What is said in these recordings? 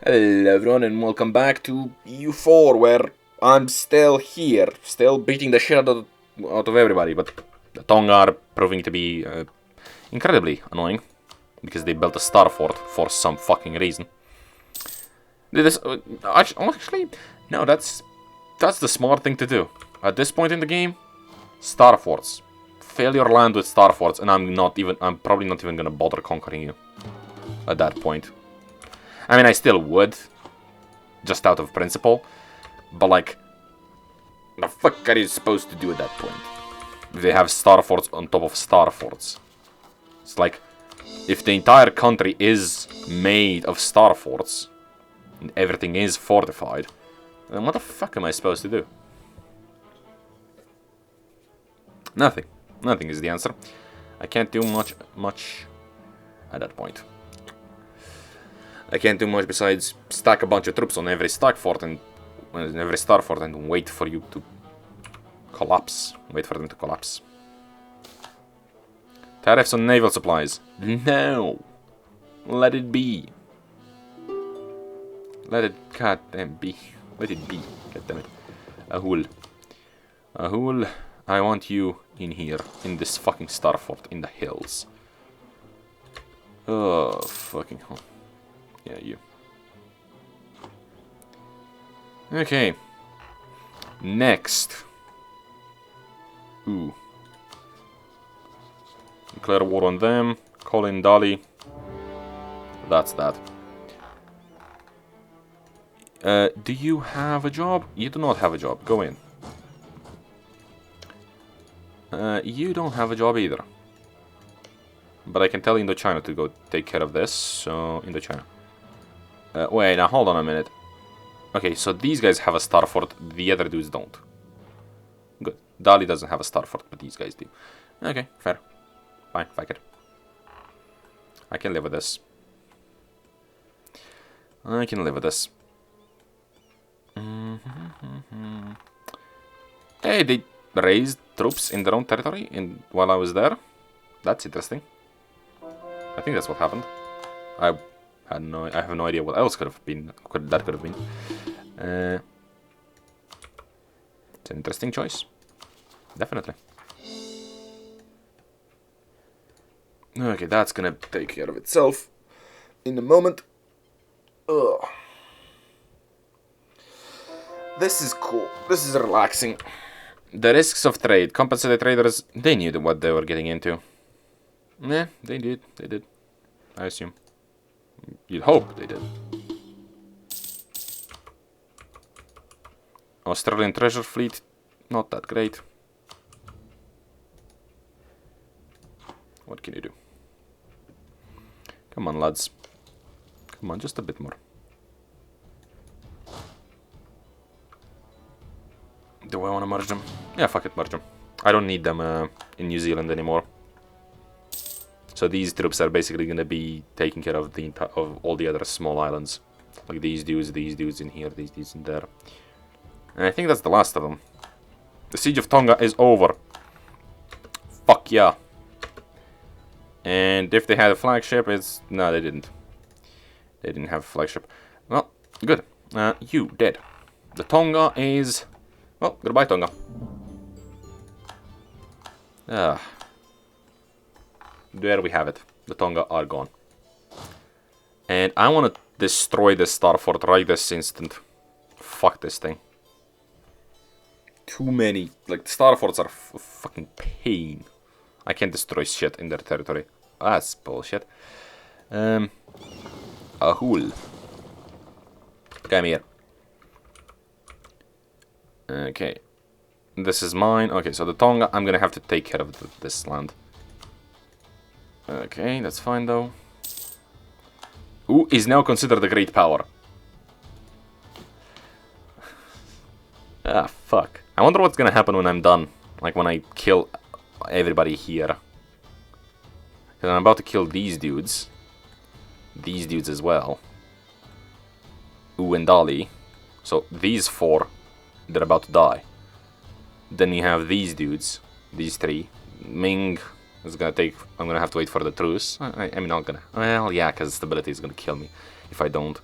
Hello everyone and welcome back to EU4, where I'm still here, still beating the shit out of everybody, but the Tonga are proving to be incredibly annoying, because they built a star fort for some fucking reason. This, actually, no, that's the smart thing to do. At this point in the game, star forts. Fill your land with star forts, and I'm probably not even gonna bother conquering you at that point. I mean, I still would, just out of principle, but like, the fuck are you supposed to do at that point? They have star forts on top of star forts. It's like, if the entire country is made of star forts, and everything is fortified, then what the fuck am I supposed to do? Nothing. Nothing is the answer. I can't do much at that point. I can't do much besides stack a bunch of troops on every star fort and wait for you to collapse. Wait for them to collapse. Tariffs on naval supplies. No. Let it be. Let it goddamn be. Let it be. Goddammit. Ahul. Ahul, I want you in here, in this fucking star fort in the hills. Oh, fucking hell. Yeah, you. Okay. Next. Ooh. Declare war on them. Call in Dali. That's that. Do you have a job? You do not have a job. Go in. You don't have a job either. But I can tell Indochina to go take care of this. So, Indochina. Wait, now hold on a minute. Okay, so these guys have a star fort, the other dudes don't. Good. Dali doesn't have a star fort, but these guys do. Okay, fair. Fine, fuck it. I can live with this. I can live with this. Hey, they raised troops in their own territory while I was there. That's interesting. I think that's what happened. I have no idea what else could have been. That could have been. It's an interesting choice. Definitely. Okay, that's gonna take care of itself in a moment. Ugh. This is cool. This is relaxing. The risks of trade. Compensated traders, they knew what they were getting into. Yeah, they did. They did. I assume. You'd hope they did. Australian treasure fleet, not that great. What can you do? Come on, lads. Come on, just a bit more. Do I want to merge them? Yeah, fuck it, merge them. I don't need them in New Zealand anymore. So these troops are basically going to be taking care of all the other small islands. Like these dudes in here, these dudes in there. And I think that's the last of them. The Siege of Tonga is over. Fuck yeah. And if they had a flagship, no, they didn't. They didn't have a flagship. Well, good. You dead. The Tonga is... Well, goodbye, Tonga. There we have it. The Tonga are gone. And I want to destroy this star fort right this instant. Fuck this thing. Too many. Like, star forts are a fucking pain. I can't destroy shit in their territory. That's bullshit. Ahul. Come here. Okay. This is mine. Okay, so the Tonga, I'm gonna have to take care of this land. Okay, that's fine though. Who is now considered a great power? Ah, fuck. I wonder what's gonna happen when I'm done. Like when I kill everybody here. Because I'm about to kill these dudes. These dudes as well. Ooh, and Dali. So these four, they're about to die. Then you have these dudes. These three. Ming is gonna take... I'm gonna have to wait for the truce. I'm not gonna... Well, yeah, because stability is gonna kill me if I don't.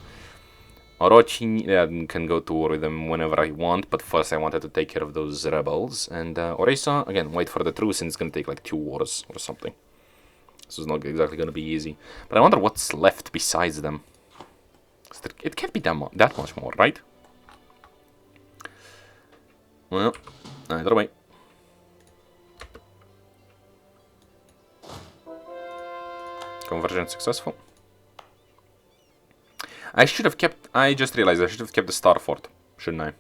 Orochi can go to war with them whenever I want, but first I wanted to take care of those rebels. And Orisa, again, wait for the truce, and it's gonna take like 2 wars or something. So it's not exactly gonna be easy. But I wonder what's left besides them. It can't be that much more, right? Well, either way. Conversion successful. I just realized I should have kept the Star Fort, shouldn't I?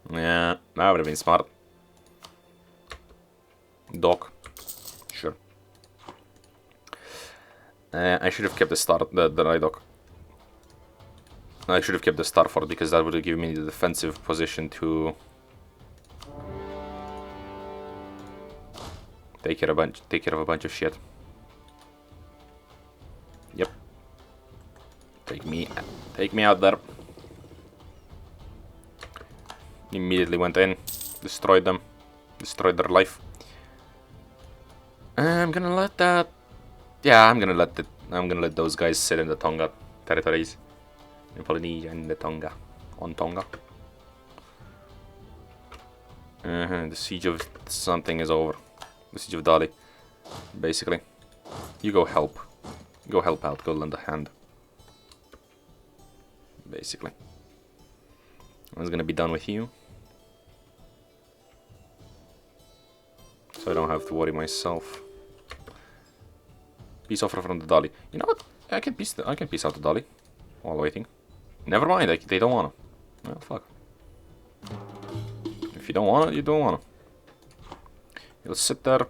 Yeah, that would have been smart. Dock. Sure. I should have kept the Dry Dock. I should have kept the Star Fort because that would have given me the defensive position to take care of a bunch of shit. Yep. Take me out there. Immediately went in, destroyed them, destroyed their life. I'm gonna let that. Yeah, I'm gonna let those guys sit in the Tonga territories, in Polynesia and the Tonga, on Tonga. The siege of something is over. The siege of Dali, basically. You go help. Go help out. Go lend a hand. Basically. I was gonna be done with you. So I don't have to worry myself. Peace offer from the Dali. You know what? I can peace out the Dali while waiting. Never mind, they don't wanna. Well, fuck. If you don't wanna, you don't wanna. You'll sit there,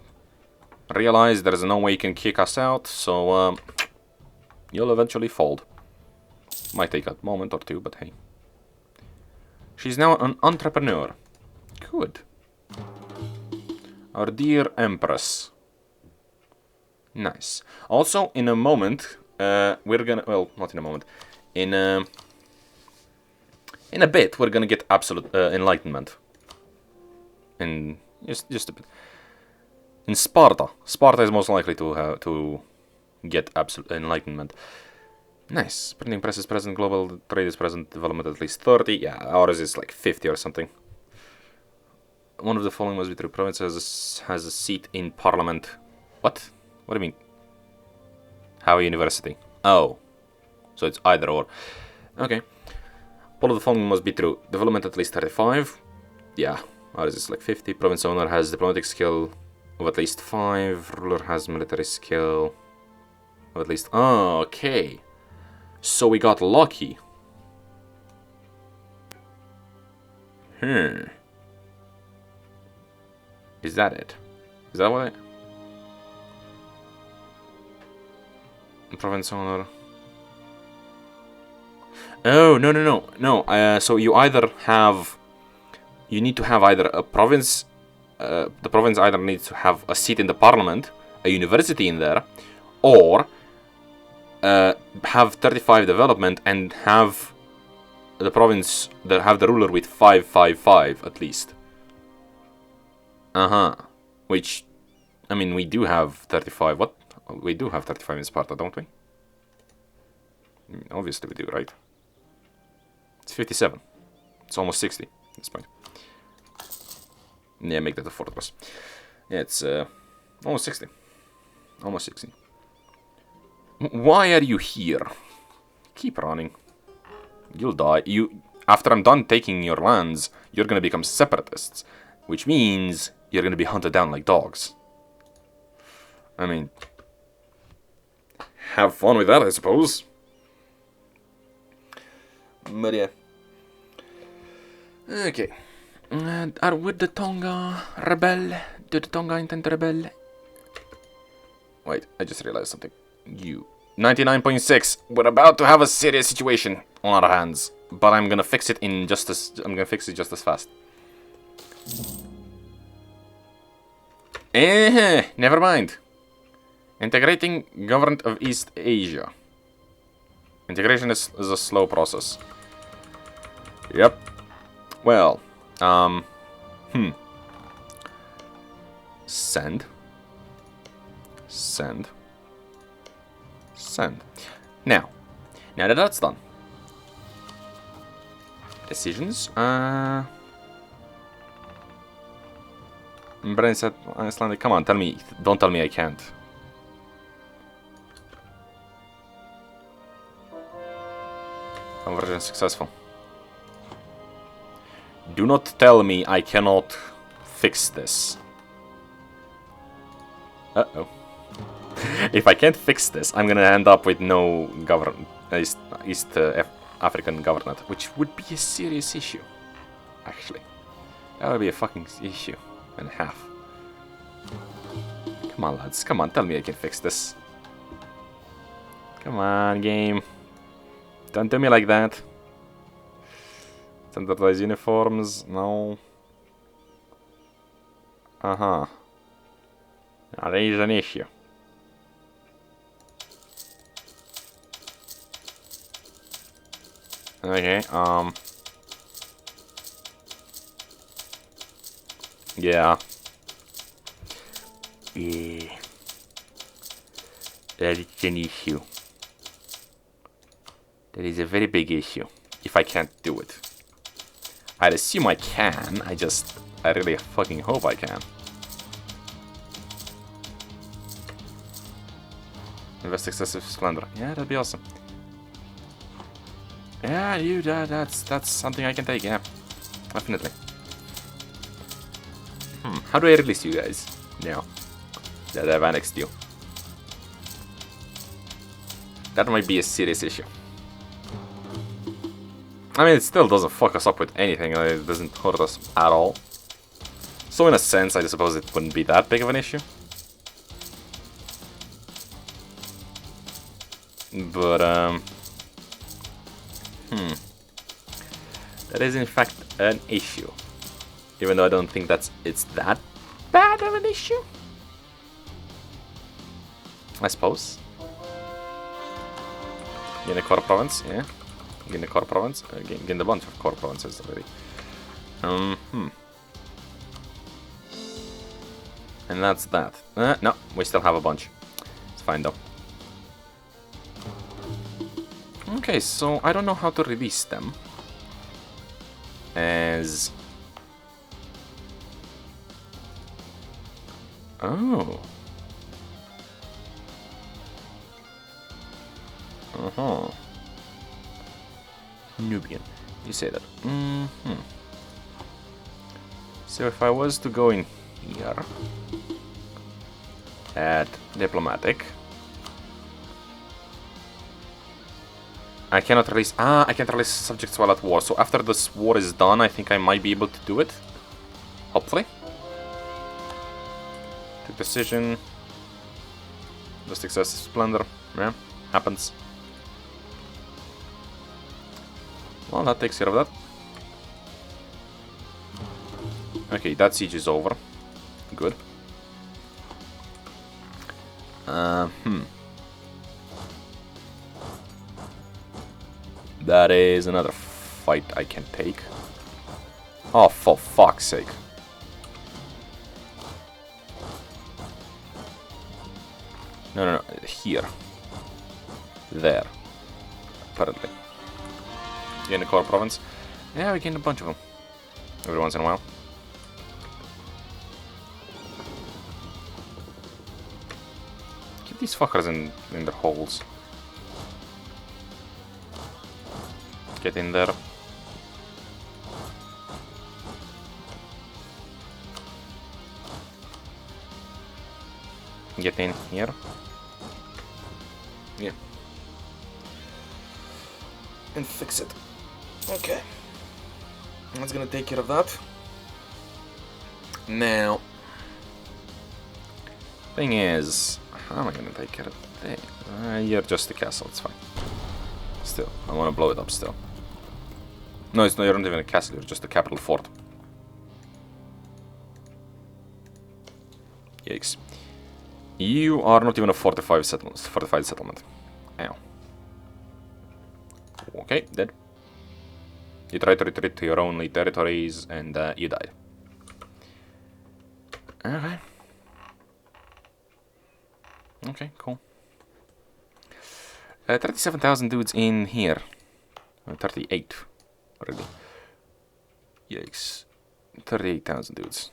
realize there's no way you can kick us out, so you'll eventually fold. Might take a moment or two, but hey. She's now an entrepreneur. Good. Our dear Empress. Nice. Also, in a moment, we're gonna... Well, not in a moment. In a bit, we're gonna get absolute enlightenment. In just a bit. In Sparta. Sparta is most likely to get absolute enlightenment. Nice. Printing press is present, global trade is present, development at least 30. Yeah, ours is like 50 or something. One of the following must be true. Province has a seat in parliament. What? What do you mean? How a university? Oh. So it's either or. Okay. All of the following must be true. Development at least 35. Yeah, ours is like 50. Province owner has diplomatic skill of at least 5. Ruler has military skill of at least... Oh, okay. So we got lucky. Is that it? Is that what Province owner. Oh, no. So you either have... You need to have either a province... the province either needs to have a seat in the parliament, a university in there, or have 35 development and have the province have the ruler with 555 at least. Which, I mean, we do have 35. What? We do have 35 in Sparta, don't we? Obviously we do, right? It's 57. It's almost 60 at this point. Yeah, make that a fortress. Yeah, it's almost 60. Almost 60. Why are you here? Keep running. You'll die. After I'm done taking your lands, you're gonna become separatists. Which means you're gonna be hunted down like dogs. I mean... Have fun with that, I suppose. But yeah. Okay. Are with the Tonga rebel? Do the Tonga intend to rebel? Wait, I just realized something. 99.6. We're about to have a serious situation on our hands, but I'm gonna fix it just as fast. Never mind. Integrating government of East Asia. Integration is a slow process. Yep. Well, Send. Now that that's done, decisions. Brain said Icelandic. Come on, tell me. Don't tell me I can't. Conversion successful. Do not tell me I cannot fix this. Uh-oh. If I can't fix this, I'm gonna end up with no East African government, which would be a serious issue. Actually, that would be a fucking issue and a half. Come on, lads. Come on, tell me I can fix this. Come on, game. Don't do me like that. Standardized uniforms, no. Uh-huh. Now there is an issue. Okay, yeah. Yeah. That is an issue. That is a very big issue. If I can't do it. I'd assume I can, I really fucking hope I can. Invest excessive splendor. Yeah, that'd be awesome. Yeah, that's something I can take, yeah. Definitely. How do I release you guys? Now that I've annexed you. That might be a serious issue. I mean, it still doesn't fuck us up with anything, it doesn't hurt us at all. So in a sense, I suppose it wouldn't be that big of an issue. But, that is in fact an issue. Even though I don't think it's that bad of an issue. I suppose. Gain a core province, yeah. Gain a core province. Gain a bunch of core provinces already. And that's that. No, we still have a bunch. It's fine though. Okay, so I don't know how to release them. As... Oh. Uh-huh. Nubian. You say that. So if I was to go in here... at diplomatic... I cannot release... I can't release subjects while at war. So after this war is done, I think I might be able to do it. Hopefully. Took decision. Just excessive splendor. Yeah, happens. Well, that takes care of that. Okay, that siege is over. Good. That is another fight I can take. Oh, for fuck's sake. No, here. There. Apparently. Gain the core province. Yeah, we gained a bunch of them. Every once in a while. Keep these fuckers in their holes. Get in there. Get in here. Yeah. And fix it. Okay. That's gonna take care of that. Now, thing is, how am I gonna take care of that? You're just a castle, it's fine. Still, I wanna blow it up still. No, it's not, you're not even a castle, you're just a capital fort. Yikes. You are not even a fortified settlement. Ow. Okay, dead. You tried to retreat to your own territories and you died. Okay. Okay, cool. 37,000 dudes in here. 38 already. Yikes. 38,000 dudes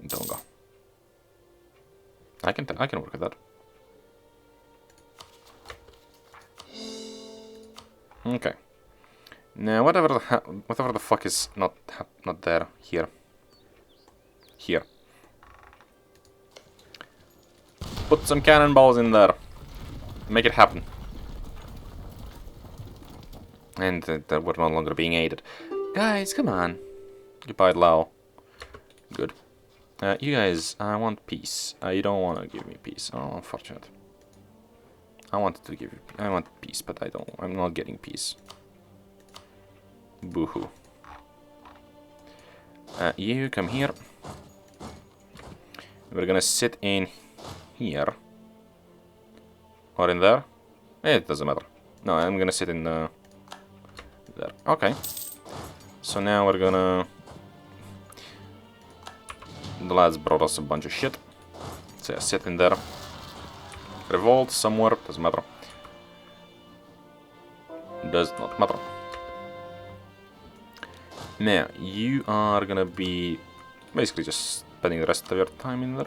in Tonga. I can work with that. Okay. Now whatever the fuck is not there here. Here. Put some cannonballs in there. Make it happen. And that we're no longer being aided. Guys, come on. Occupied Lao. Good. You guys, I want peace. You don't want to give me peace. Oh, unfortunate. I wanted to give you... I want peace, but I'm not getting peace. Boo-hoo. You come here. We're gonna sit in here. Or in there. It doesn't matter. No, I'm gonna sit in there. Okay. So now we're gonna... The lads brought us a bunch of shit. So yeah, sit in there. Revolt somewhere, doesn't matter. Does not matter. Now, you are gonna be basically just spending the rest of your time in there.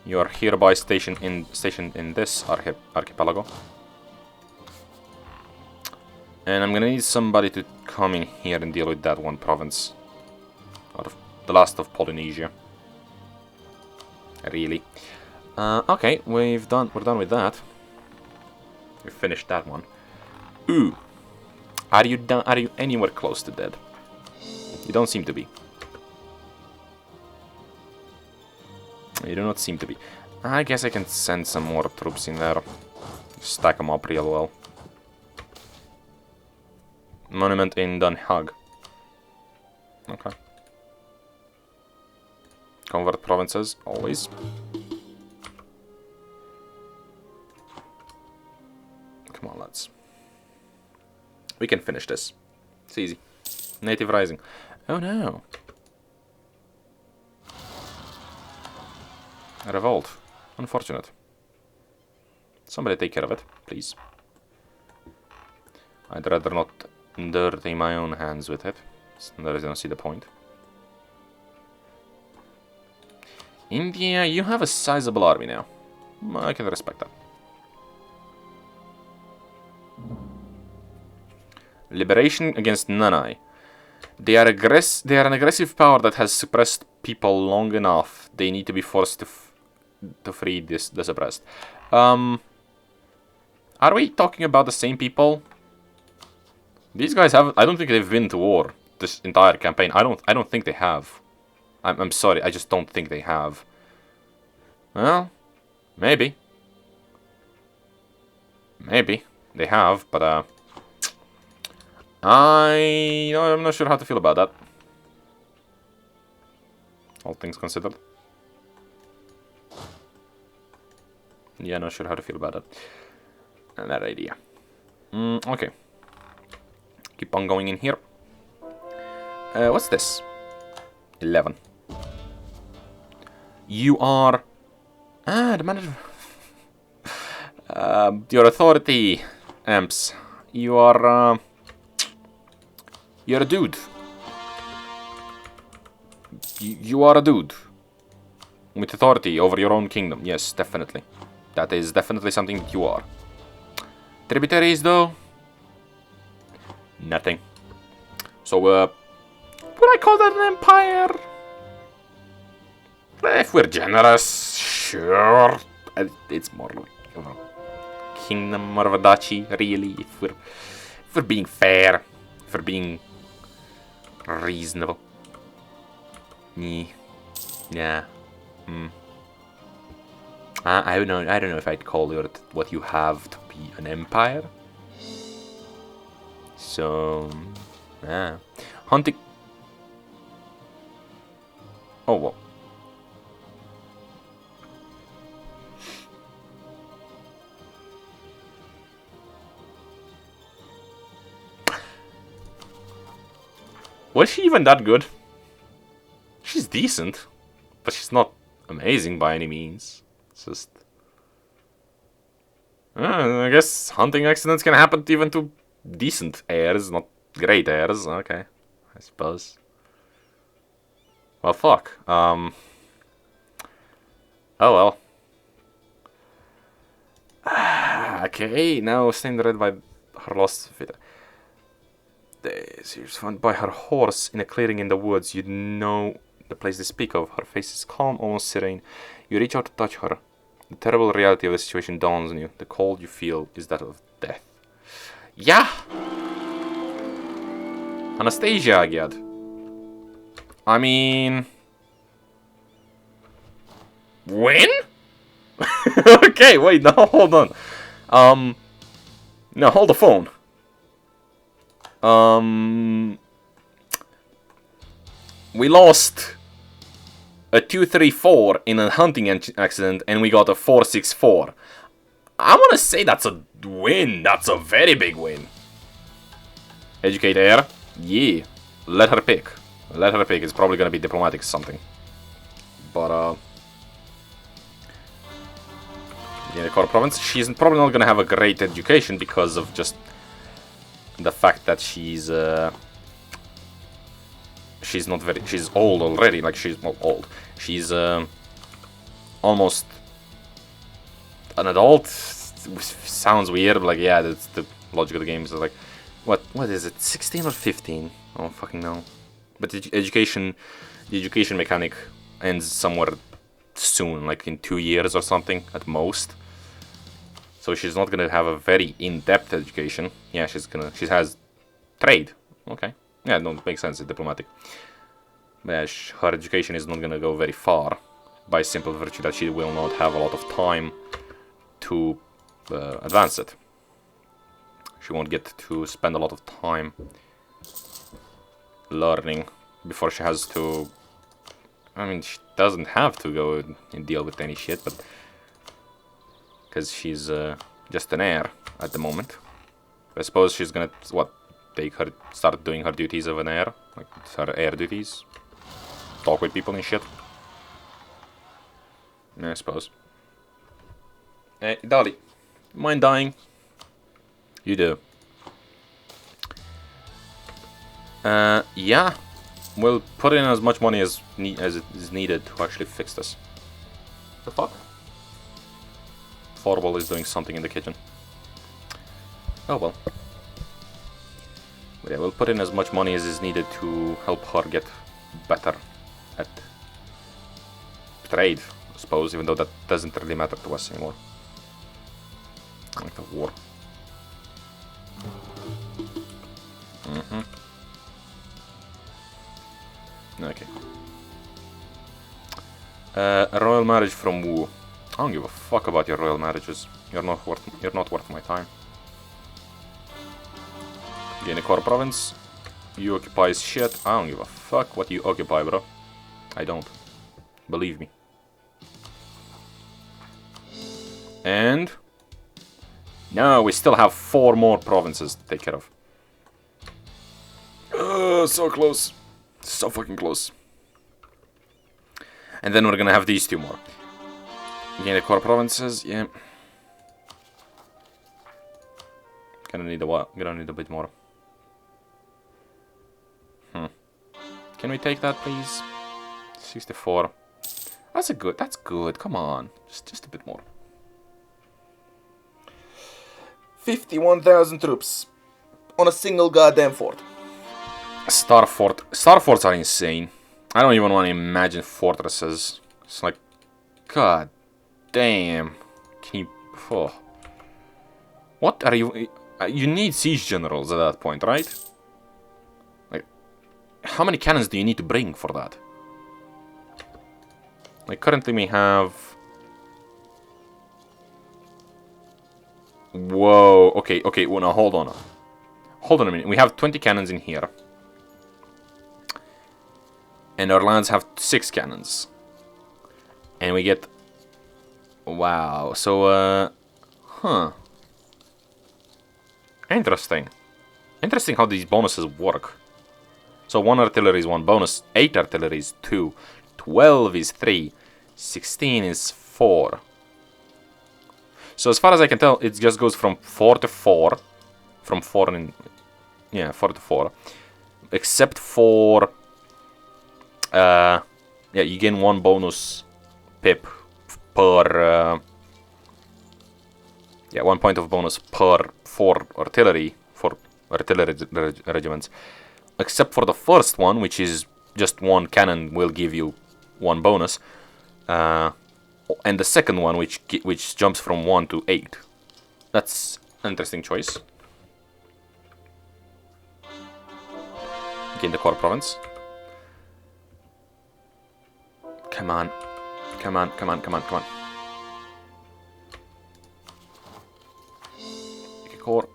You are hereby stationed in this archipelago. And I'm gonna need somebody to come in here and deal with that one province. Out of the last of Polynesia. Really. Okay, we're done with that. We finished that one. Ooh. Are you anywhere close to dead? You don't seem to be. You do not seem to be. I guess I can send some more troops in there. Stack them up real well. Monument in Den Haag. Okay. Convert provinces, always. Come on, lads. We can finish this. It's easy. Native Rising. Oh no. A revolt. Unfortunate. Somebody take care of it, please. I'd rather not dirty my own hands with it. I don't see the point. India, you have a sizable army now. I can respect that. Liberation against Nanai. They are an aggressive power that has suppressed people long enough. They need to be forced to free the suppressed. Are we talking about the same people? These guys have... I don't think they've been to war this entire campaign. I don't think they have. I'm sorry, I just don't think they have. Well, maybe. Maybe they have, but I'm not sure how to feel about that. All things considered. Yeah, not sure how to feel about that. And that idea. Okay. Keep on going in here. What's this? 11. You are... the manager... your authority, amps. You are, you're a dude. You are a dude. With authority over your own kingdom. Yes, definitely. That is definitely something that you are. Tributaries, though? Nothing. So, would I call that an empire? If we're generous, sure. It's more like a kingdom or a duchy, really. If we're being fair, if we're being reasonable. Yeah. I don't know if I'd call it what you have to be an empire. So, yeah. Hunting. Oh, well. Was she even that good? She's decent, but she's not amazing by any means. It's just... I guess hunting accidents can happen even to decent heirs, not great heirs. Okay, I suppose. Well, fuck. Oh well. Okay, now stained red by her lost fit. She was found by her horse in a clearing in the woods. You know the place they speak of. Her face is calm, almost serene. You reach out to touch her. The terrible reality of the situation dawns on you. The cold you feel is that of death. Yeah! Anastasia, Agiad. I mean... When? Okay, wait, no, hold on. No, hold the phone. We lost a 234 in a hunting accident, and we got a 464. I want to say that's a win. That's a very big win. Educate Air? Yeah. Let her pick. Let her pick. It's probably going to be diplomatic or something. But, in the core province, she's probably not going to have a great education because of just the fact that she's not very, she's old already, like she's, well, old. She's, almost an adult. Sounds weird, but like, yeah, that's the logic of the game. So like, what is it, 16 or 15? I don't fucking know. But the education mechanic ends somewhere soon, like in 2 years or something at most. So she's not gonna have a very in-depth education. Yeah, she has trade. Okay. Yeah, no, it makes sense, it's diplomatic. But yeah, her education is not gonna go very far, by simple virtue that she will not have a lot of time to advance it. She won't get to spend a lot of time learning before she has to... I mean, she doesn't have to go and deal with any shit, but... because she's just an heir at the moment. I suppose she's gonna, what, start doing her duties of an heir? Like, her heir duties? Talk with people and shit? Yeah, I suppose. Hey, Dolly, mind dying? You do. Yeah. We'll put in as much money as it is needed to actually fix this. The fuck? Forbol is doing something in the kitchen. Oh well. But yeah, we'll put in as much money as is needed to help her get better at trade, I suppose, even though that doesn't really matter to us anymore. Like the war. Okay. A royal marriage from Wu. I don't give a fuck about your royal marriages. You're not worth my time. Gain a core province. You occupy shit. I don't give a fuck what you occupy, bro. I don't. Believe me. And... no, we still have 4 more provinces to take care of. So close. So fucking close. And then we're gonna have these 2 more. Gain the core provinces, yeah. Gonna need a bit more. Can we take that, please? 64. That's good, come on. Just a bit more. 51,000 troops. On a single goddamn fort. Star forts are insane. I don't even want to imagine fortresses. It's like, god damn. Can you... oh. What are you... you need siege generals at that point, right? Like, how many cannons do you need to bring for that? Like, currently we have... whoa, okay, well, now hold on. Hold on a minute, we have 20 cannons in here. And our lands have 6 cannons. And we get... wow, so, huh. Interesting. Interesting how these bonuses work. So 1 artillery is 1 bonus, 8 artillery is 2, 12 is 3, 16 is 4. So as far as I can tell, it just goes from 4 to 4. From 4 in... yeah, 4 to 4. except for... yeah, you gain 1 bonus pip per... yeah, 1 point of bonus per 4 artillery regiments. Except for the first one, which is just 1 cannon will give you 1 bonus. And the second one, which jumps from 1 to 8. That's an interesting choice. Gain the core province. Come on. Come on, come on, come on, come on. Make a core.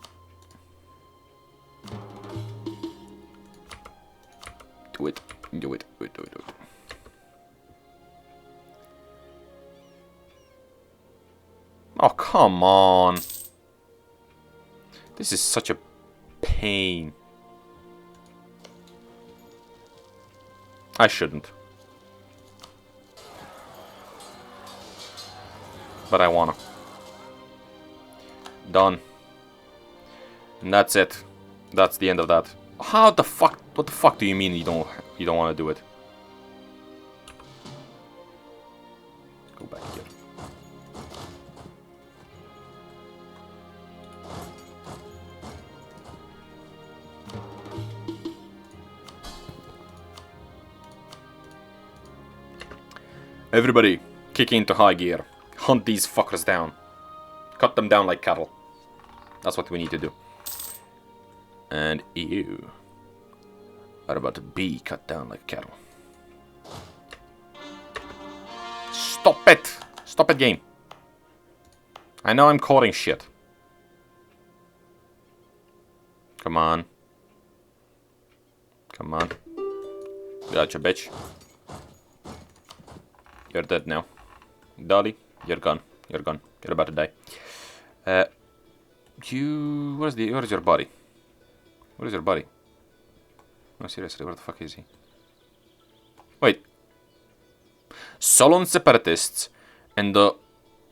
Do it. Do it. Do it. Do it. Do it. Oh, come on. This is such a pain. I shouldn't. But I wanna. Done. And that's it. That's the end of that. How the fuck? What the fuck do you mean you don't want to do it? Go back here. Everybody, kick into high gear. Hunt these fuckers down. Cut them down like cattle. That's what we need to do. And you are about to be cut down like cattle. Stop it! Stop it, game. I know I'm calling shit. Come on. Come on. Gotcha, bitch. You're dead now. Dolly, you're gone. You're gone. You're about to die. Where's your body? Where is your body? No, seriously, where the fuck is he? Wait. Solon separatists and the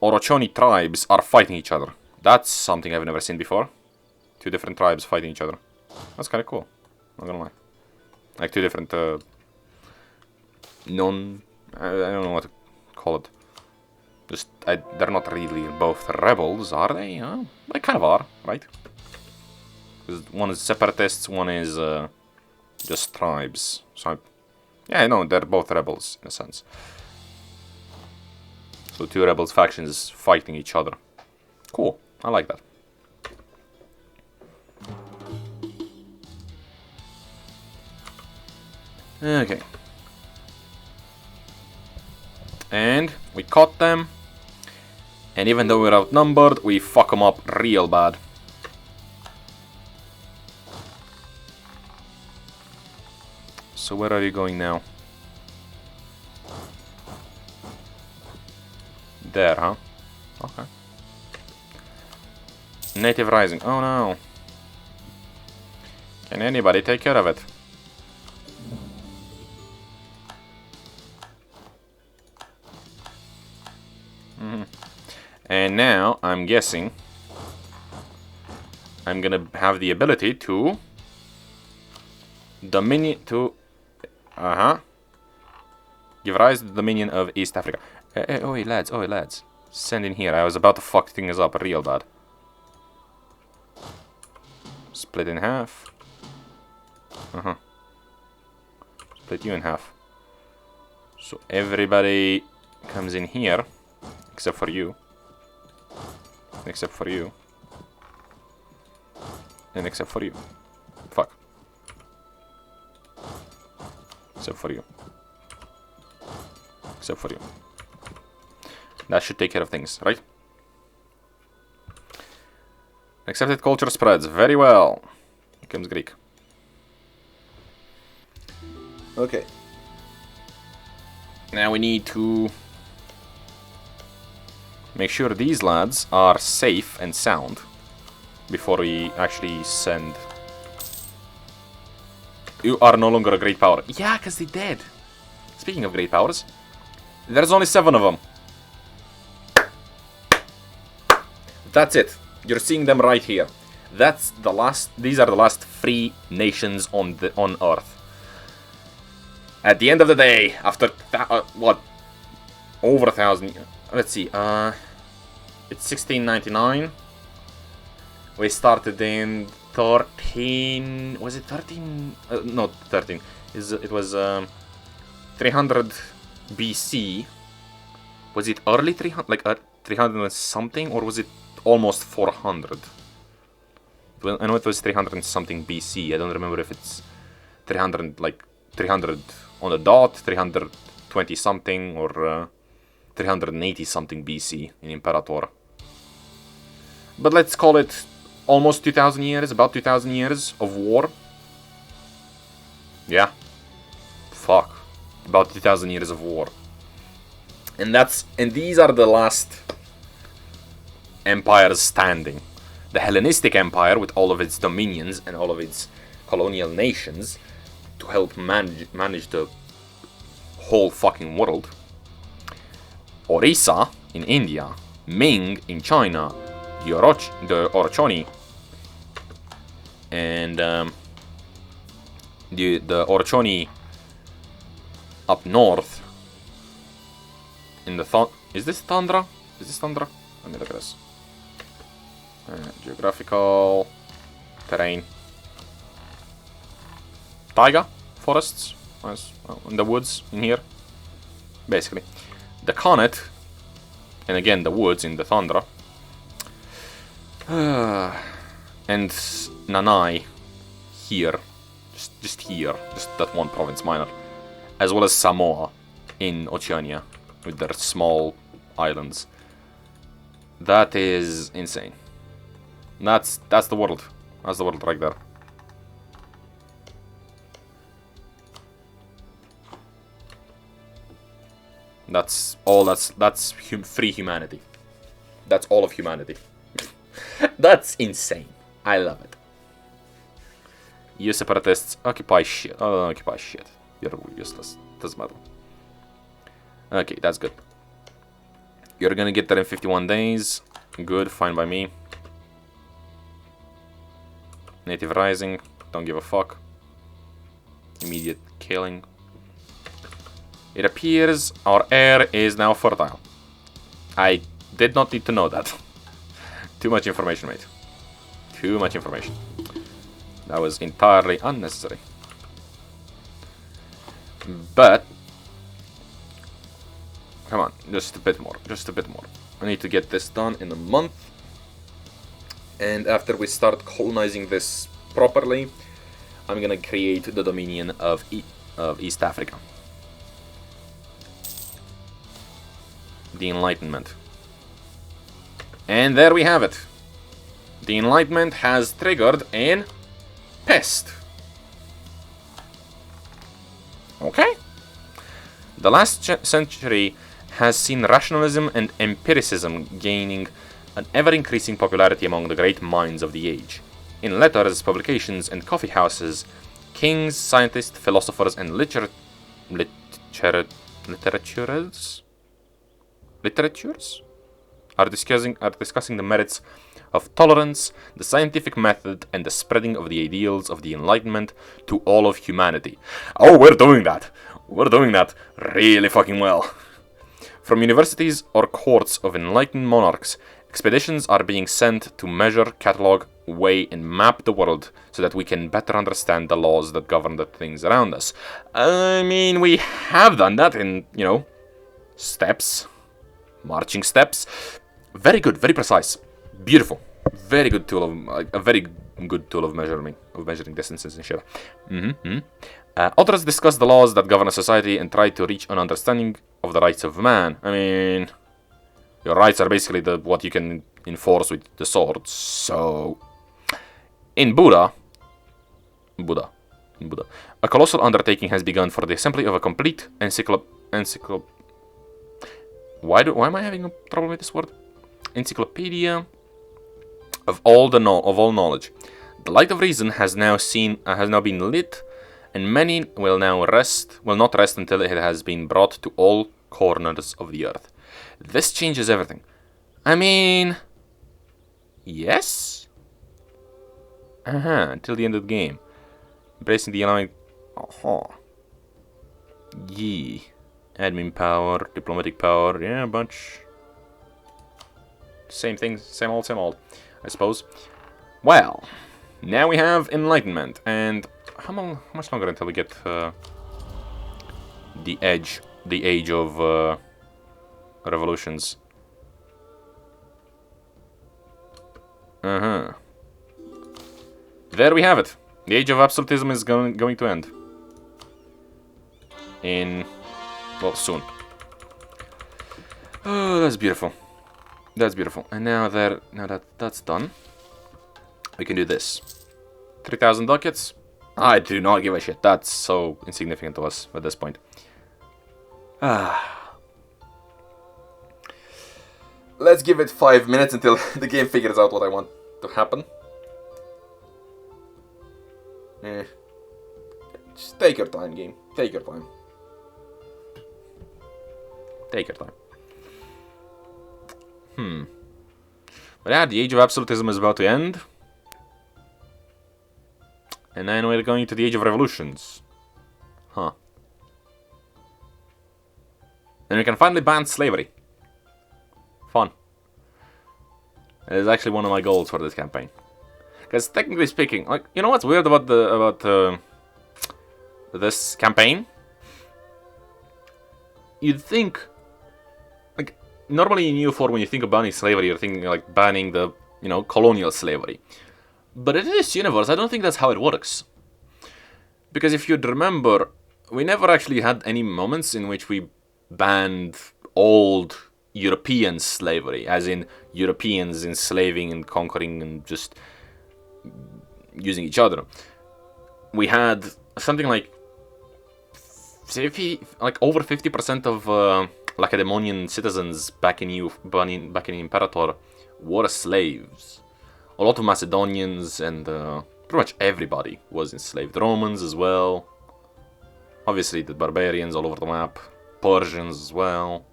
Orochoni tribes are fighting each other. That's something I've never seen before. 2 different tribes fighting each other. That's kind of cool. Not gonna lie. Like 2 different, I don't know what to call it. Just, they're not really both rebels, are they? Huh? They kind of are, right? Because one is separatists, one is just tribes. So, yeah, I know, they're both rebels, in a sense. So 2 rebels factions fighting each other. Cool, I like that. Okay. And we caught them. And even though we're outnumbered, we fuck them up real bad. So where are you going now? There, huh? Okay. Native Rising. Oh no. Can anybody take care of it? And now, I'm guessing, I'm gonna have the ability to dominion to give rise to the Dominion of East Africa. Oi lads, send in here. I was about to fuck things up real bad. Split in half. Split you in half. So everybody comes in here, except for you. Except for you. And except for you. Fuck. Except for you. Except for you. That should take care of things, right? Accepted culture spreads. Very well. Here comes Greek. Okay. Now we need to make sure these lads are safe and sound before we actually send. You are no longer a great power. Yeah, because they're dead. Speaking of great powers, there's only 7 of them. That's it. You're seeing them right here. That's the last. These are the last free nations on Earth. At the end of the day, after what, over 1,000. Let's see. It's 1699. We started in 13. Was it 13? No, 13. It was 300 BC. Was it early 300, like 300 and something, or was it almost 400? Well, I know it was 300 and something BC. I don't remember if it's 300, like 300 on the dot, 320 something, or 380 something BC in Imperator. But let's call it almost 2,000 years, about 2,000 years of war. Yeah. Fuck. About 2,000 years of war. And these are the last empires standing. The Hellenistic Empire, with all of its dominions and all of its colonial nations, to help manage the whole fucking world. Orissa in India, Ming in China, the Orochoni, and the Orochoni up north in the is this Tundra? Is this Tundra? Let me look at this. Geographical terrain. Taiga forests, in the woods in here, basically. The Khanate, and again the woods in the Tundra, and Nanai here, just here, just that one province minor, as well as Samoa in Oceania with their small islands. That is insane. That's the world. That's the world right there. That's all. That's free humanity. That's all of humanity. That's insane. I love it. You separatists occupy shit. Oh, don't occupy shit. You're useless. Doesn't matter. Okay, that's good. You're gonna get there in 51 days. Good, fine by me. Native Rising, don't give a fuck. Immediate killing. It appears our air is now fertile. I did not need to know that. Too much information, mate. Too much information. That was entirely unnecessary. But come on, just a bit more. Just a bit more. I need to get this done in a month. And after we start colonizing this properly, I'm gonna create the Dominion of East Africa. The Enlightenment. And there we have it. The Enlightenment has triggered an pest. Okay. The last century has seen rationalism and empiricism gaining an ever-increasing popularity among the great minds of the age. In letters, publications, and coffee houses, kings, scientists, philosophers, and literatures are discussing the merits of tolerance, the scientific method, and the spreading of the ideals of the Enlightenment to all of humanity. Oh, we're doing that! We're doing that really fucking well. From universities or courts of enlightened monarchs, expeditions are being sent to measure, catalog, weigh, and map the world so that we can better understand the laws that govern the things around us. I mean, we have done that in, steps. Marching steps. Very good, very precise. Beautiful. Very good tool of, a very good tool of measuring distances and shit. Authors discuss the laws that govern a society and try to reach an understanding of the rights of man. I mean, your rights are basically what you can enforce with the sword. So, in Buddha, a colossal undertaking has begun for the assembly of a complete Why am I having trouble with this word? Encyclopedia of all knowledge. The light of reason has now been lit, and many will not rest until it has been brought to all corners of the earth. This changes everything. I mean, yes. Until the end of the game. Embracing the allowing... Yee. Admin power, diplomatic power, yeah, a bunch. Same thing, same old, I suppose. Well, now we have enlightenment, and how much longer until we get the age of revolutions? There we have it. The age of absolutism is going to end. Well, soon. Oh, that's beautiful. That's beautiful. And now that's done, we can do this. 3,000 ducats. I do not give a shit. That's so insignificant to us at this point. Let's give it 5 minutes until the game figures out what I want to happen. Just take your time, game. Take your time. Take your time. But yeah, the age of absolutism is about to end. And then we're going to the age of revolutions. And we can finally ban slavery. Fun. It is actually one of my goals for this campaign. Because technically speaking, like, you know what's weird about this campaign? You'd think, like, normally in EU4 when you think of banning slavery, you're thinking like banning the, colonial slavery. But in this universe, I don't think that's how it works. Because if you'd remember, we never actually had any moments in which we banned old European slavery, as in Europeans enslaving and conquering and just using each other. We had something like over 50% of Lacedaemonian citizens back in Imperator were slaves. A lot of Macedonians and pretty much everybody was enslaved. Romans as well. Obviously the barbarians all over the map. Persians as well.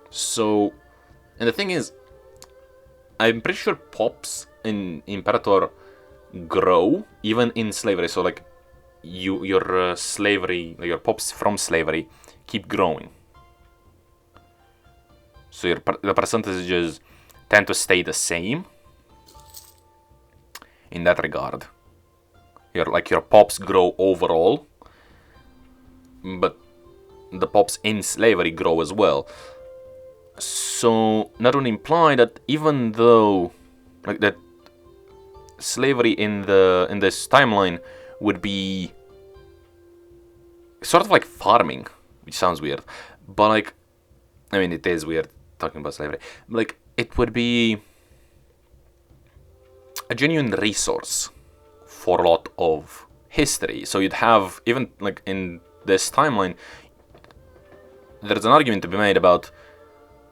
So, and the thing is, I'm pretty sure pops in Imperator grow even in slavery. So like, your slavery, your pops from slavery keep growing. So the percentages tend to stay the same in that regard. Your pops grow overall, but the pops in slavery grow as well. So that would imply that even though that slavery in this timeline would be sort of like farming, which sounds weird, but like, I mean, it is weird talking about slavery. Like, it would be a genuine resource for a lot of history. So you'd have, even like in this timeline, there's an argument to be made about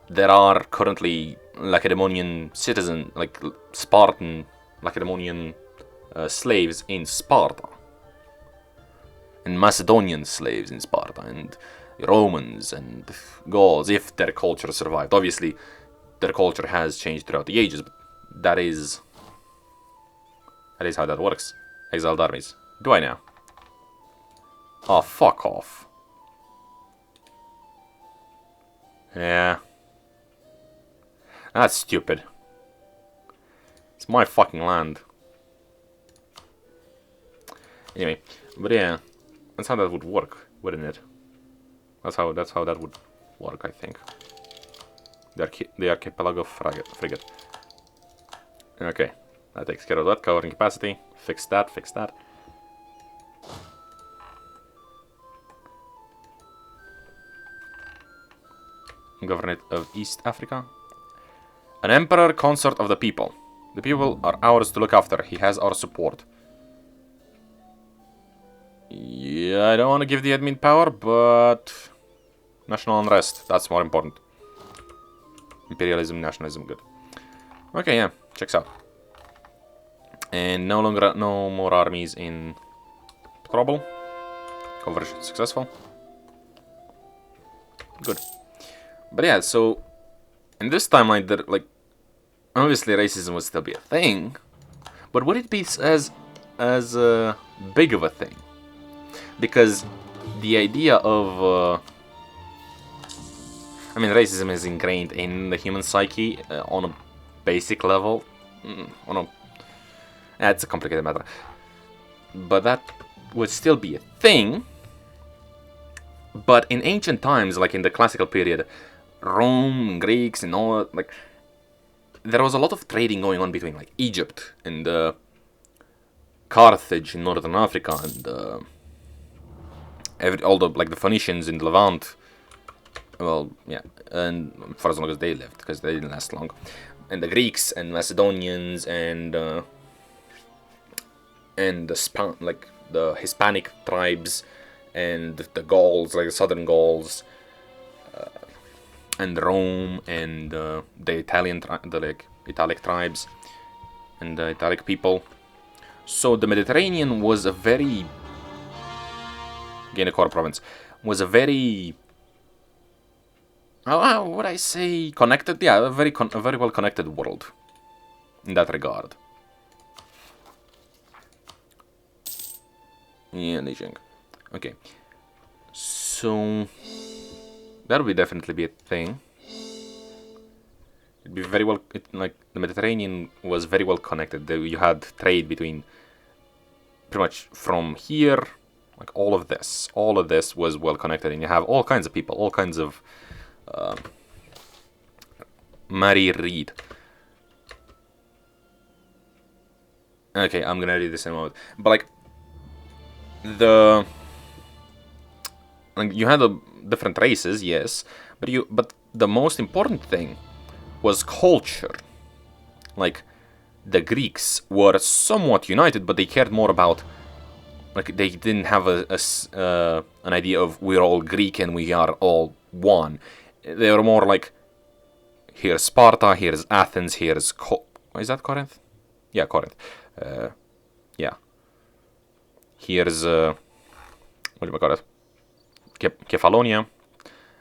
there are currently Lacedaemonian citizen, like Spartan Lacedaemonian slaves in Sparta, and Macedonian slaves in Sparta, and Romans and Gauls, if their culture survived. Obviously, their culture has changed throughout the ages, but that is how that works. Exiled armies. Do I now? Oh, fuck off. Yeah. That's stupid. It's my fucking land. Anyway, but yeah, that's how that would work, wouldn't it? That's how that would work, I think. The archipelago frigate. Okay, that takes care of that. Covering capacity. Fix that. Governorate of East Africa. An emperor, consort of the people. The people are ours to look after. He has our support. Yeah, I don't want to give the admin power, but national unrest, that's more important. Imperialism, nationalism, good. Okay, yeah, checks out. And no more armies in trouble. Conversion successful. Good. But yeah, so in this timeline, obviously racism would still be a thing, but would it be as big of a thing? Because the idea of I mean, racism is ingrained in the human psyche on a basic level. It's a complicated matter, but that would still be a thing. But in ancient times, like in the classical period, Rome, Greeks, and all that, like, there was a lot of trading going on between like Egypt and Carthage in northern Africa, and all the like the Phoenicians in the Levant. Well, yeah, and for as long as they lived, because they didn't last long, and the Greeks and Macedonians and the the Hispanic tribes and the Gauls, like the Southern Gauls, and Rome and the Italic tribes and the Italic people. So the Mediterranean was a very Guinea-Corp province was a very how would I say connected? Yeah, a very well connected world in that regard. Yeah, Beijing. Okay, so that would definitely be a thing. It'd be very well. Like the Mediterranean was very well connected. You had trade between pretty much from here. Like all of this was well connected, and you have all kinds of people, all kinds of. Mary Reed. Okay, I'm gonna read this in a moment. But like you had different races, yes, but the most important thing was culture. Like the Greeks were somewhat united, but they cared more about like they didn't have an idea of we're all Greek and we are all one. They were more like here's Sparta, here's Athens, here's is that Corinth? Yeah, Corinth. Yeah. Here's what do you call it? Kefalonia,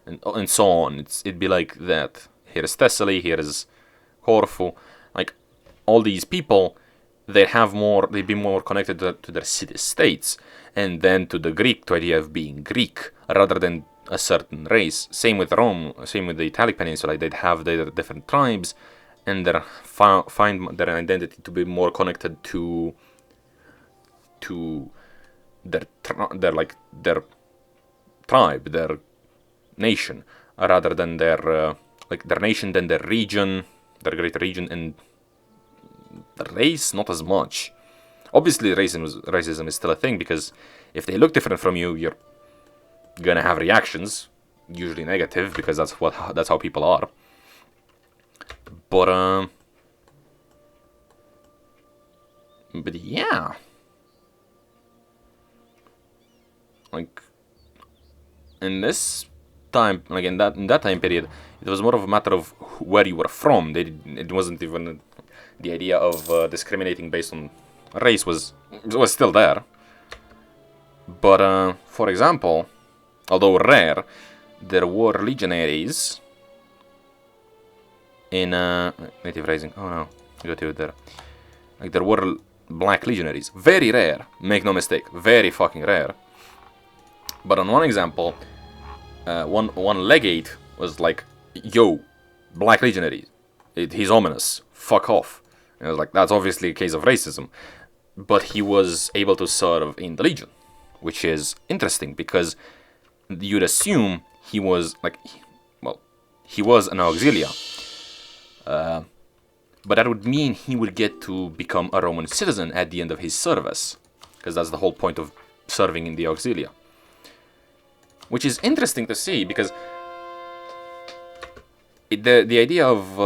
and so on. It'd be like that. Here's Thessaly, here's Corfu. Like all these people, they'd be more connected to their city-states, and then to the Greek, to the idea of being Greek, rather than a certain race. Same with Rome, same with the Italic Peninsula. They'd have their different tribes, and find their identity to be more connected to their tribe, their nation, rather than their nation, then their region, their great region, and the race not as much. Obviously, racism is still a thing, because if they look different from you, you're gonna have reactions, usually negative, because that's how people are. But yeah, like in this time, like in that time period, it was more of a matter of where you were from. It wasn't even the idea of discriminating based on race was still there. But for example, although rare, there were legionaries in Native Rising. Oh no, I got you there. Like there were black legionaries, very rare. Make no mistake, very fucking rare. But on one example, one legate was like, "Yo, black legionary, he's ominous. Fuck off." And I was like, "That's obviously a case of racism." But he was able to serve in the Legion, which is interesting because you'd assume he was like, he was an auxilia. But that would mean he would get to become a Roman citizen at the end of his service, because that's the whole point of serving in the auxilia. Which is interesting to see, because the idea of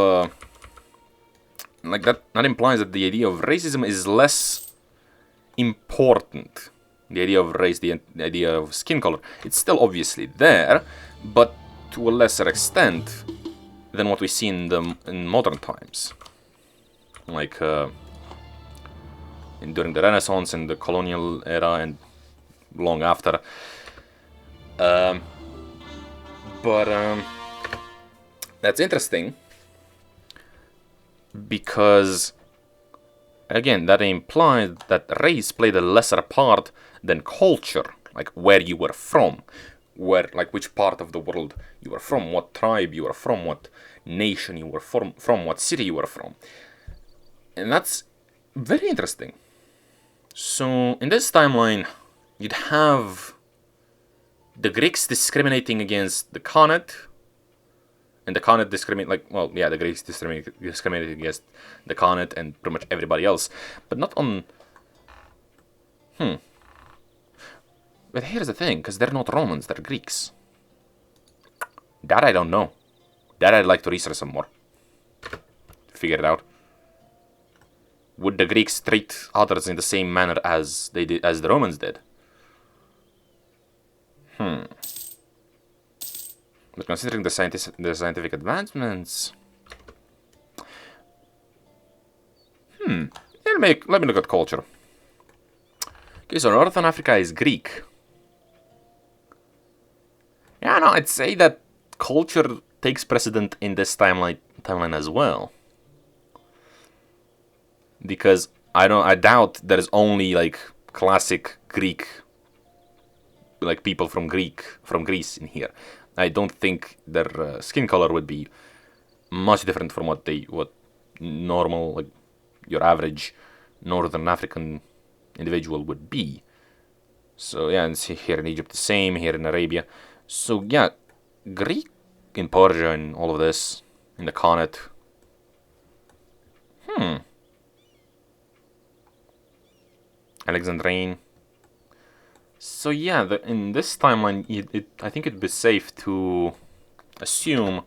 like that implies that the idea of racism is less important. The idea of race, the idea of skin color, it's still obviously there, but to a lesser extent than what we see in modern times, like during the Renaissance and the colonial era and long after. But that's interesting because, again, that implies that race played a lesser part than culture, like where you were from, like which part of the world you were from, what tribe you were from, what nation you were from what city you were from. And that's very interesting. So in this timeline, you'd have the Greeks discriminating against the Khanate, and the Khanate the Greeks discriminated against the Khanate and pretty much everybody else, but not on. But here's the thing, because they're not Romans, they're Greeks. That I don't know. That I'd like to research some more. Figure it out. Would the Greeks treat others in the same manner as the Romans did? But considering the scientific advancements... Let me look at culture. Okay, so Northern Africa is Greek. Yeah, no, I'd say that culture takes precedent in this timeline as well. Because I doubt there's only like classic Greek, like people from Greece in here. I don't think their skin color would be much different from what normal, like your average Northern African individual would be. So yeah, and see here in Egypt the same, here in Arabia. So yeah, Greek in Persia and all of this, in the Khanate. Alexandrine. So yeah, in this timeline, I think it'd be safe to assume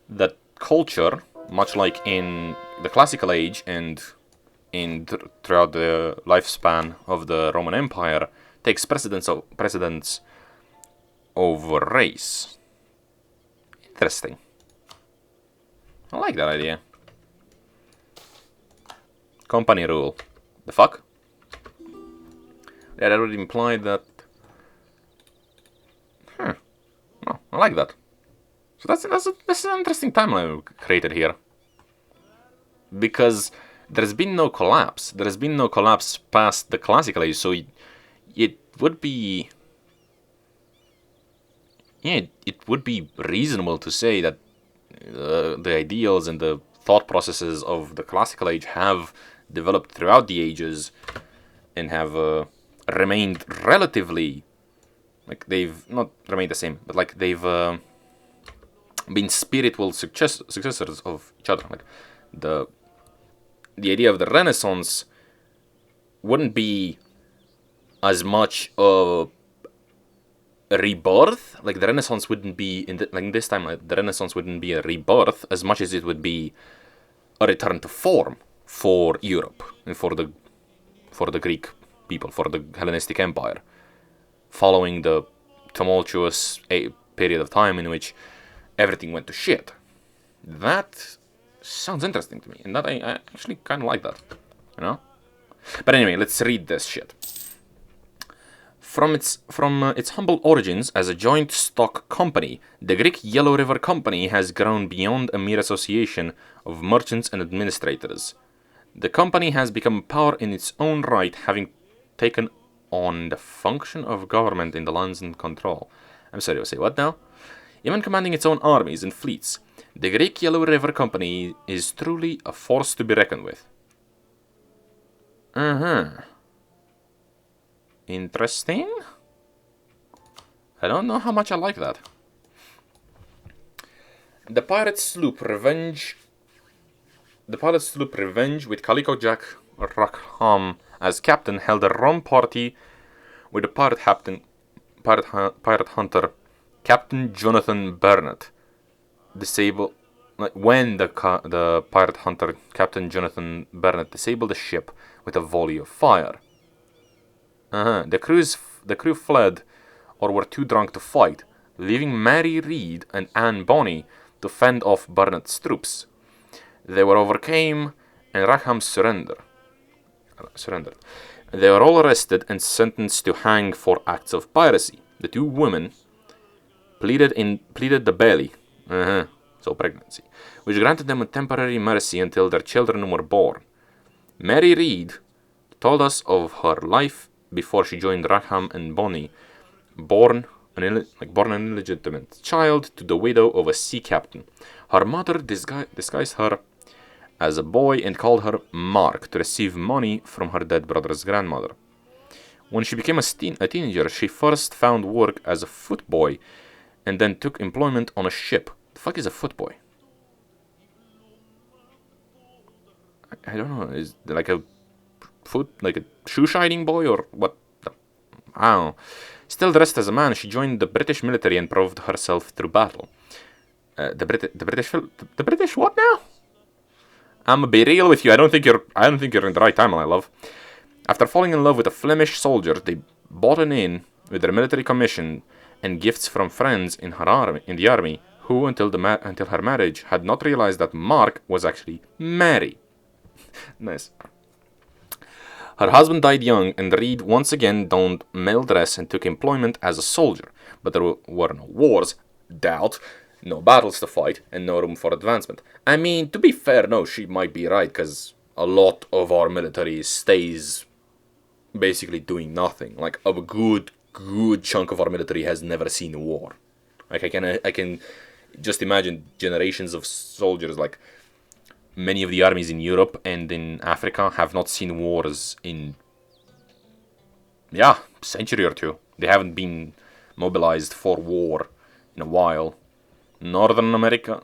that culture, much like in the classical age and throughout the lifespan of the Roman Empire, takes precedence over race. Interesting. I like that idea. Company rule. The fuck? Yeah, that would imply that... Oh, I like that. So that's an interesting timeline we created here. Because there's been no collapse. There's been no collapse past the classical age, so it would be... Yeah, it would be reasonable to say that the ideals and the thought processes of the classical age have developed throughout the ages and have remained relatively, like they've not remained the same, but like they've been spiritual successors of each other. Like the idea of the Renaissance wouldn't be as much a rebirth. Like the Renaissance wouldn't be in this time. Like, the Renaissance wouldn't be a rebirth as much as it would be a return to form for Europe and for the Greek people, for the Hellenistic Empire, following the tumultuous period of time in which everything went to shit. That sounds interesting to me, and that I actually kind of like that, you know. But anyway, let's read this shit. From its humble origins as a joint stock company, the Greek Yellow River Company has grown beyond a mere association of merchants and administrators. The company has become a power in its own right, having taken on the function of government in the lands and control. I'm sorry, I say what now? Even commanding its own armies and fleets, the Greek Yellow River Company is truly a force to be reckoned with. Interesting. I don't know how much I like that. The pirate sloop Revenge, with Calico Jack Rackham as captain, held a rum party with the pirate hunter Captain Jonathan Burnett. When the pirate hunter Captain Jonathan Burnett disabled the ship with a volley of fire. The crew fled or were too drunk to fight, leaving Mary Read and Anne Bonny to fend off Burnett's troops. They were overcome and Rackham surrendered. They were all arrested and sentenced to hang for acts of piracy. The two women pleaded the belly. so pregnancy, which granted them a temporary mercy until their children were born. Mary Read told us of her life before she joined Rackham and Bonny, born an illegitimate child to the widow of a sea captain. Her mother disguised her as a boy and called her Mark to receive money from her dead brother's grandmother. When she became a teenager, she first found work as a footboy and then took employment on a ship. The fuck is a footboy? I don't know. Is it like a shoe shining boy or what? I don't know. Still dressed as a man, she joined the British military and proved herself through battle. The British what now? I'ma be real with you. I don't think you're in the right time, my love. After falling in love with a Flemish soldier, they bought an inn with their military commission and gifts from friends in the army, who until her marriage had not realized that Mark was actually Mary. Nice. Her husband died young, and Reed once again donned male dress and took employment as a soldier. But there were no wars, doubt, no battles to fight, and no room for advancement. I mean, to be fair, no, she might be right, because a lot of our military stays basically doing nothing. Like, a good chunk of our military has never seen a war. Like, I can just imagine generations of soldiers, like, many of the armies in Europe and in Africa have not seen wars in, century or two. They haven't been mobilized for war in a while. North America,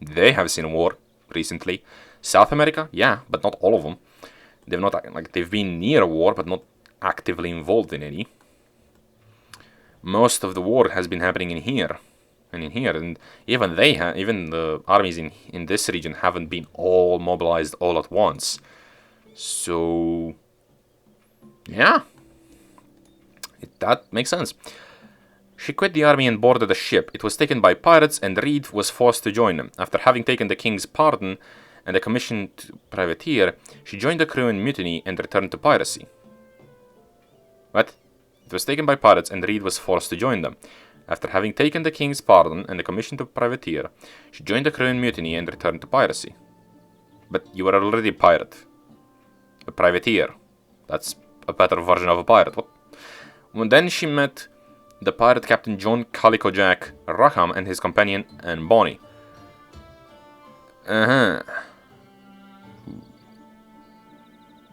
they have seen a war recently. South America, yeah, but not all of them. They've been near a war, but not actively involved in any. Most of the war has been happening in here. And even the armies in this region haven't been all mobilized all at once. So, yeah, that makes sense. She quit the army and boarded a ship. It was taken by pirates, and Reed was forced to join them. After having taken the king's pardon and a commission to privateer, she joined the crew in mutiny and returned to piracy. What? It was taken by pirates, and Reed was forced to join them. After having taken the king's pardon and a commission to privateer, she joined the crew in mutiny and returned to piracy. But you were already a pirate. A privateer. That's a better version of a pirate. What? Well, then she met the pirate captain John Calico Jack Rackham and his companion Anne Bonny.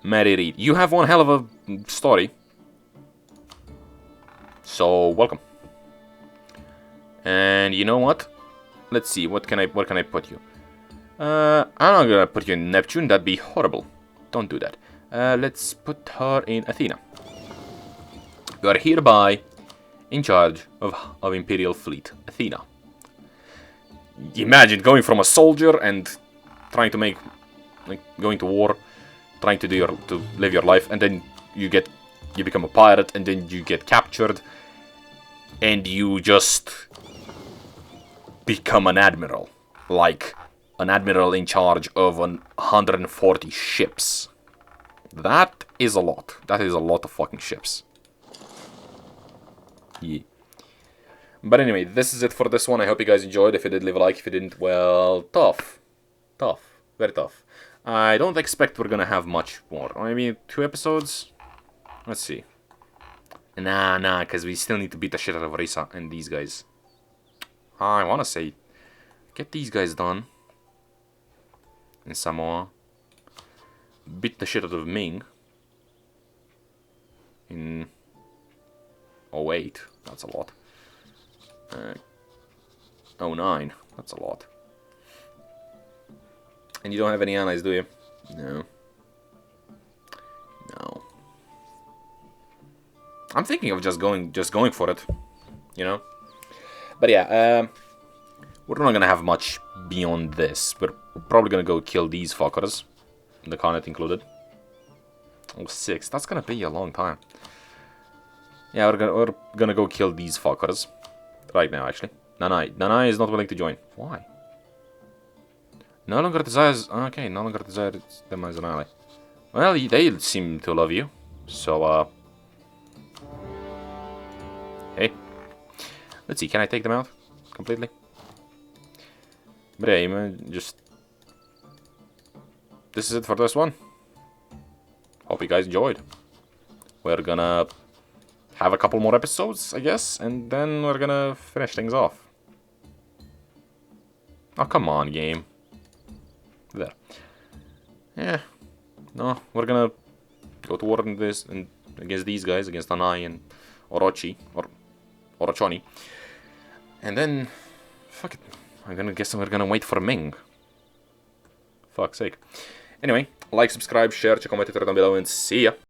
Mary Read. You have one hell of a story. So, welcome. And you know what? Let's see, where can I put you? I'm not gonna put you in Neptune, that'd be horrible. Don't do that. Let's put her in Athena. You are hereby in charge of Imperial Fleet, Athena. Imagine going from a soldier and trying to going to war, trying to live your life, and then you become a pirate, and then you get captured, and you just become an admiral. Like, an admiral in charge of 140 ships. That is a lot. That is a lot of fucking ships. Yeah. But anyway, this is it for this one. I hope you guys enjoyed. If you did, leave a like. If you didn't, well, tough. Tough. Very tough. I don't expect we're gonna have much more. Maybe 2 episodes? Let's see. Nah, because we still need to beat the shit out of Risa and these guys. I want to say, get these guys done. In Samoa. Beat the shit out of Ming. In 08. That's a lot. 09. That's a lot. And you don't have any allies, do you? No. No. I'm thinking of just going for it. You know? But yeah, we're not gonna have much beyond this. We're probably gonna go kill these fuckers. The Conet included. Oh, 6. That's gonna be a long time. Yeah, we're gonna go kill these fuckers. Right now, actually. Nanai is not willing to join. Why? No longer desires... Okay, no longer desires them as an ally. Well, they seem to love you. So, hey. Let's see, can I take them out? Completely? But yeah, just... This is it for this one. Hope you guys enjoyed. We're gonna have a couple more episodes, I guess, and then we're gonna finish things off. Oh, come on, game. There. Yeah. No, we're gonna go to war in this and against these guys, against Anai and Orochi, or Orochoni. And then, fuck it, I'm gonna guess we're gonna wait for Ming. Fuck's sake. Anyway, like, subscribe, share, check out my Twitter down below, and see ya!